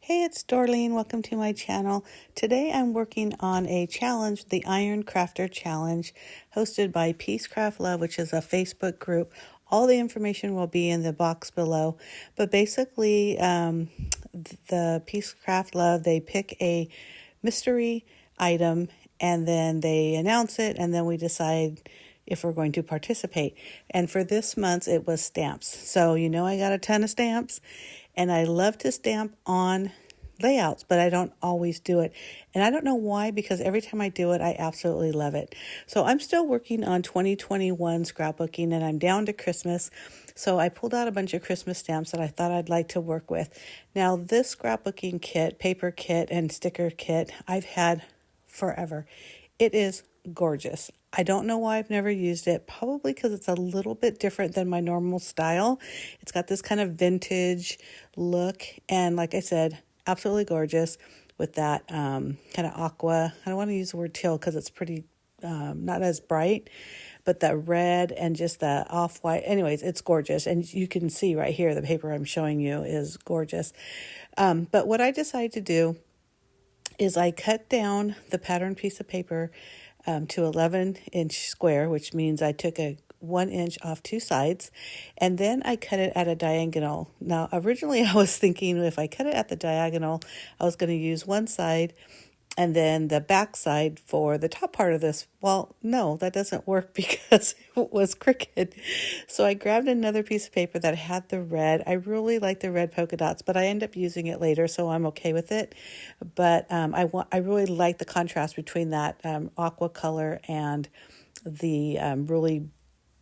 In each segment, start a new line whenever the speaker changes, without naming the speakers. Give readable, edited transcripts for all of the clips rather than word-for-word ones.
Hey, it's Dorleen. Welcome to my channel. Today I'm working on a challenge, the Iron Crafter Challenge, hosted by Peacecraft Love, which is a Facebook group. All the information will be in the box below. But basically, the Peacecraft Love, they pick a mystery item and then they announce it, and then we decide if we're going to participate. And for this month, it was stamps. So, I got a ton of stamps, and I love to stamp on layouts, but I don't always do it. And I don't know why, because every time I do it, I absolutely love it. So I'm still working on 2021 scrapbooking, and I'm down to Christmas. So I pulled out a bunch of Christmas stamps that I thought I'd like to work with. Now, this scrapbooking kit, paper kit, and sticker kit, I've had forever. It is gorgeous. I don't know why I've never used it, probably because it's a little bit different than my normal style. It's got this kind of vintage look, and like I said, absolutely gorgeous with that kind of aqua. I don't want to use the word teal because it's pretty not as bright, but that red and just the off-white. Anyways, it's gorgeous, and you can see right here the paper I'm showing you is gorgeous. But what I decided to do is I cut down the pattern piece of paper to 11-inch square, which means I took a 1 inch off two sides, and then I cut it at a diagonal. Now, originally I was thinking if I cut it at the diagonal, I was going to use one side and then the back side for the top part of this. Well, no, that doesn't work because it was crooked. So I grabbed another piece of paper that had the red. I really like the red polka dots, but I end up using it later, so I'm okay with it. But I really like the contrast between that aqua color and the really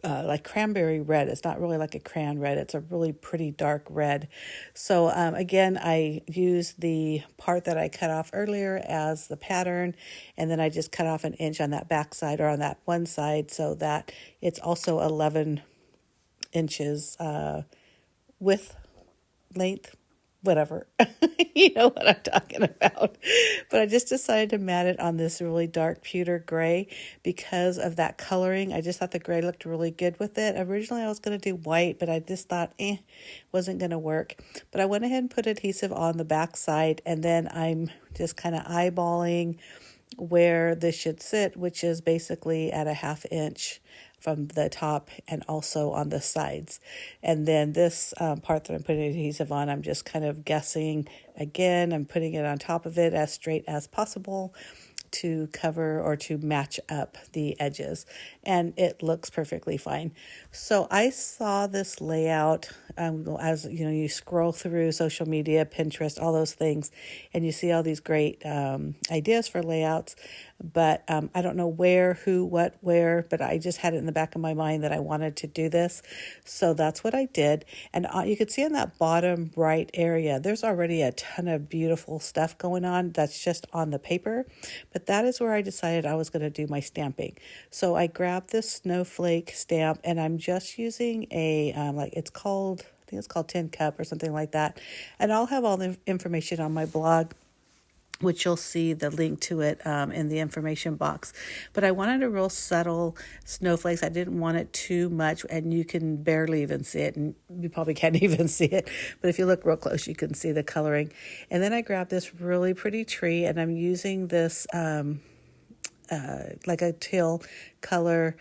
like cranberry red. It's not really like a crayon red. It's a really pretty dark red. So again, I use the part that I cut off earlier as the pattern, and then I just cut off 1 inch on that back side or on that one side so that it's also 11 inches width, length, whatever. You know what I'm talking about. But I just decided to mat it on this really dark pewter gray because of that coloring. I just thought the gray looked really good with it. Originally I was going to do white, but I just thought wasn't going to work. But I went ahead and put adhesive on the back side, and then I'm just kind of eyeballing where this should sit, which is basically at a 1/2 inch from the top and also on the sides. And then this part that I'm putting adhesive on, I'm just kind of guessing. Again, I'm putting it on top of it as straight as possible to cover or to match up the edges, and it looks perfectly fine. So I saw this layout as you scroll through social media, Pinterest, all those things, and you see all these great ideas for layouts, but I don't know where, who, what, where, but I just had it in the back of my mind that I wanted to do this. So that's what I did. And you can see in that bottom right area, there's already a ton of beautiful stuff going on that's just on the paper, but that is where I decided I was going to do my stamping. So I grabbed this snowflake stamp, and I'm just using a, it's called, I think it's called Tin Cup or something like that. And I'll have all the information on my blog, which you'll see the link to it in the information box. But I wanted a real subtle snowflakes. I didn't want it too much, and you can barely even see it, and you probably can't even see it. But if you look real close, you can see the coloring. And then I grabbed this really pretty tree, and I'm using this like a teal color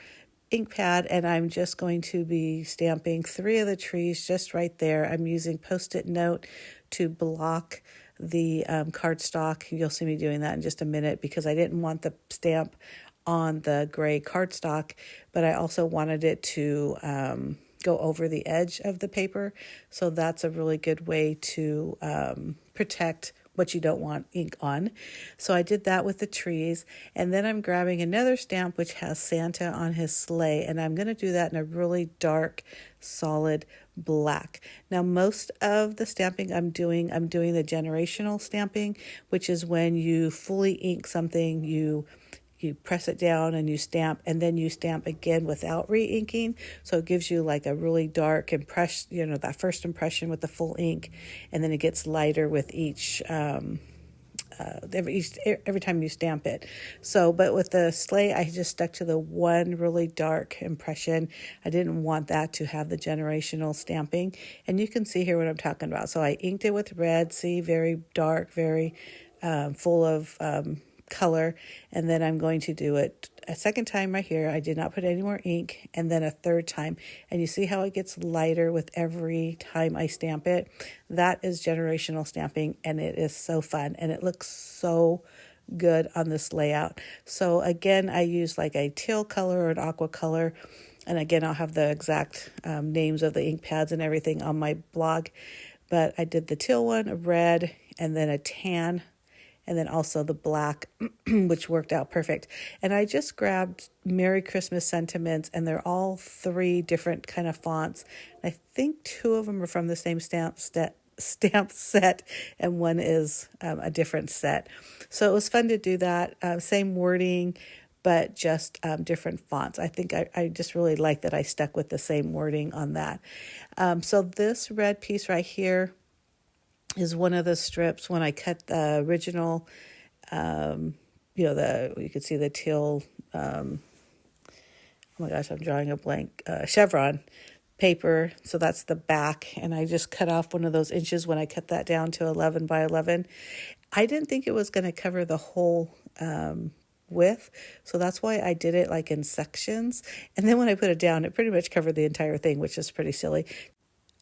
ink pad, and I'm just going to be stamping 3 of the trees just right there. I'm using Post-it note to block the cardstock. You'll see me doing that in just a minute because I didn't want the stamp on the gray cardstock, but I also wanted it to go over the edge of the paper. So that's a really good way to protect what you don't want ink on. So I did that with the trees, and then I'm grabbing another stamp which has Santa on his sleigh, and I'm going to do that in a really dark, solid black. Now, most of the stamping I'm doing the generational stamping, which is when you fully ink something, you press it down and you stamp, and then you stamp again without re-inking. So it gives you like a really dark impression, that first impression with the full ink, and then it gets lighter with each every time you stamp it. So, but with the slate, I just stuck to the one really dark impression. I didn't want that to have the generational stamping. And you can see here what I'm talking about. So I inked it with red, see, very dark, very full of color. And then I'm going to do it a second time right here. I did not put any more ink, and then a third time. And you see how it gets lighter with every time I stamp it? That is generational stamping, and it is so fun, and it looks so good on this layout. So again, I use like a teal color or an aqua color. And again, I'll have the exact names of the ink pads and everything on my blog. But I did the teal one, a red, and then a tan, and then also the black, which worked out perfect. And I just grabbed Merry Christmas sentiments, and they're all three different kind of fonts. I think two of them are from the same stamp set, and one is a different set. So it was fun to do that. Same wording, but just different fonts. I think I just really like that I stuck with the same wording on that. So this red piece right here is one of the strips when I cut the original, you could see the teal, oh my gosh, I'm drawing a blank, chevron paper. So that's the back. And I just cut off one of those inches when I cut that down to 11 by 11. I didn't think it was going to cover the whole width. So that's why I did it like in sections. And then when I put it down, it pretty much covered the entire thing, which is pretty silly.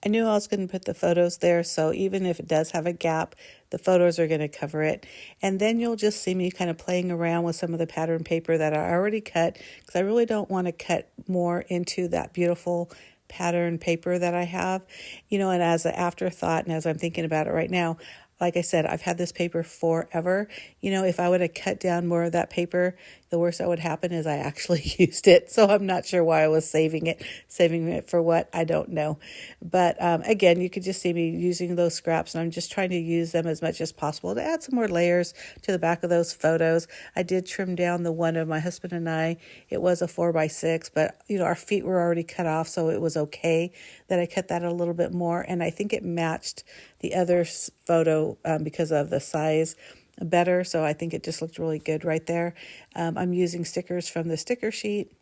I knew I was going to put the photos there, so even if it does have a gap, the photos are going to cover it. And then you'll just see me kind of playing around with some of the pattern paper that I already cut, because I really don't want to cut more into that beautiful pattern paper that I have. And as an afterthought, and as I'm thinking about it right now, like I said, I've had this paper forever. If I would have cut down more of that paper, the worst that would happen is I actually used it. So I'm not sure why I was saving it for what, I don't know. But again, you could just see me using those scraps, and I'm just trying to use them as much as possible to add some more layers to the back of those photos. I did trim down the one of my husband and I. It was a 4x6, but our feet were already cut off, so it was okay that I cut that a little bit more. And I think it matched the other photo because of the size better. So I think it just looked really good right there. I'm using stickers from the sticker sheet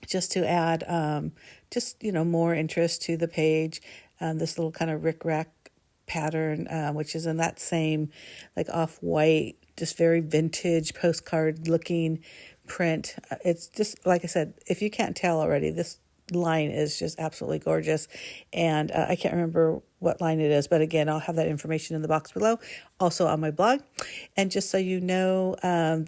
just to add more interest to the page. This little kind of rickrack pattern, which is in that same like off-white, just very vintage postcard looking print. It's just, like I said, if you can't tell already, this line is just absolutely gorgeous. And I can't remember what line it is, but again, I'll have that information in the box below, also on my blog. And just so you know,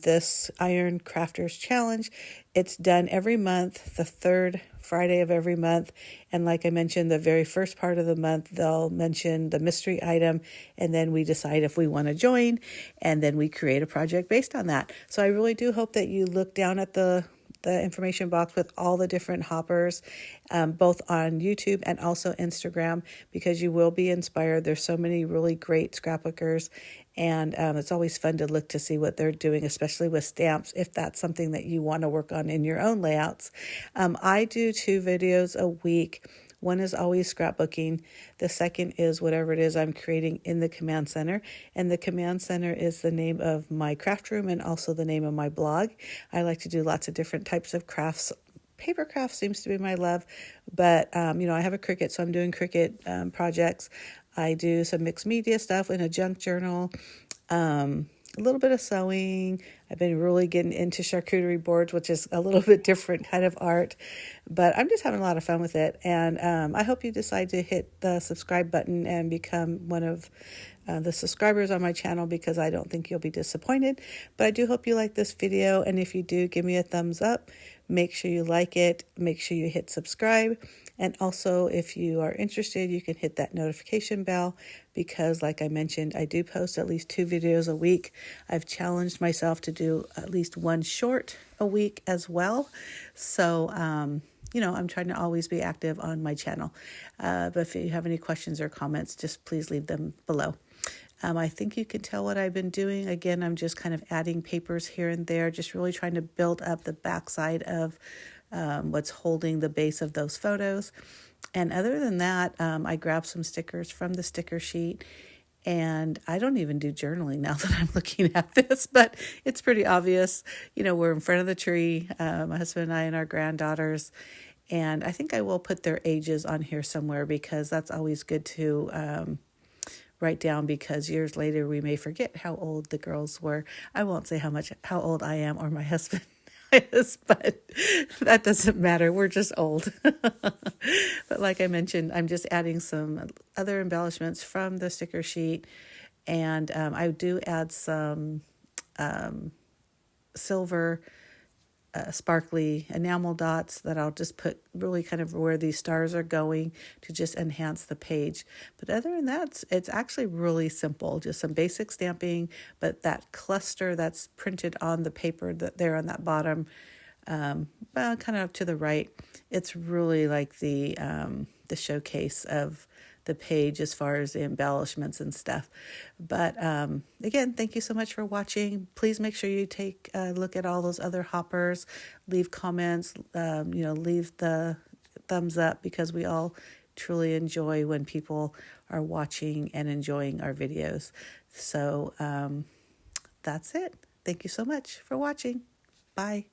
this Iron Crafters Challenge, it's done every month, the third Friday of every month. And like I mentioned, the very first part of the month, they'll mention the mystery item, and then we decide if we want to join, and then we create a project based on that. So I really do hope that you look down at the information box with all the different hoppers, both on YouTube and also Instagram, because you will be inspired. There's so many really great scrapbookers, and it's always fun to look to see what they're doing, especially with stamps, if that's something that you want to work on in your own layouts. I do 2 videos a week. One is always scrapbooking. The second is whatever it is I'm creating in the Command Center. And the Command Center is the name of my craft room and also the name of my blog. I like to do lots of different types of crafts. Paper craft seems to be my love, but I have a Cricut, so I'm doing Cricut projects. I do some mixed media stuff in a junk journal, a little bit of sewing. I've been really getting into charcuterie boards, which is a little bit different kind of art, but I'm just having a lot of fun with it. And I hope you decide to hit the subscribe button and become one of the subscribers on my channel, because I don't think you'll be disappointed. But I do hope you like this video, and if you do, give me a thumbs up. Make sure you like it. Make sure you hit subscribe. And also, if you are interested, you can hit that notification bell, because like I mentioned, I do post at least 2 videos a week. I've challenged myself to do at least 1 short a week as well. So, I'm trying to always be active on my channel. But if you have any questions or comments, just please leave them below. I think you can tell what I've been doing. Again, I'm just kind of adding papers here and there, just really trying to build up the backside of what's holding the base of those photos. And other than that, I grabbed some stickers from the sticker sheet, And I don't even do journaling now that I'm looking at this, but it's pretty obvious. We're in front of the tree, my husband and I and our granddaughters. And I think I will put their ages on here somewhere, because that's always good to write down, because years later we may forget how old the girls were. I won't say how old I am or my husband is, but that doesn't matter. We're just old. But like I mentioned, I'm just adding some other embellishments from the sticker sheet. And I do add some silver sparkly enamel dots that I'll just put really kind of where these stars are going to just enhance the page. But other than that, it's actually really simple, just some basic stamping, but that cluster that's printed on the paper that there on that bottom, kind of to the right, it's really like the showcase of the page as far as the embellishments and stuff. But again, thank you so much for watching. Please make sure you take a look at all those other hoppers, leave comments, leave the thumbs up, because we all truly enjoy when people are watching and enjoying our videos. So that's it. Thank you so much for watching. Bye.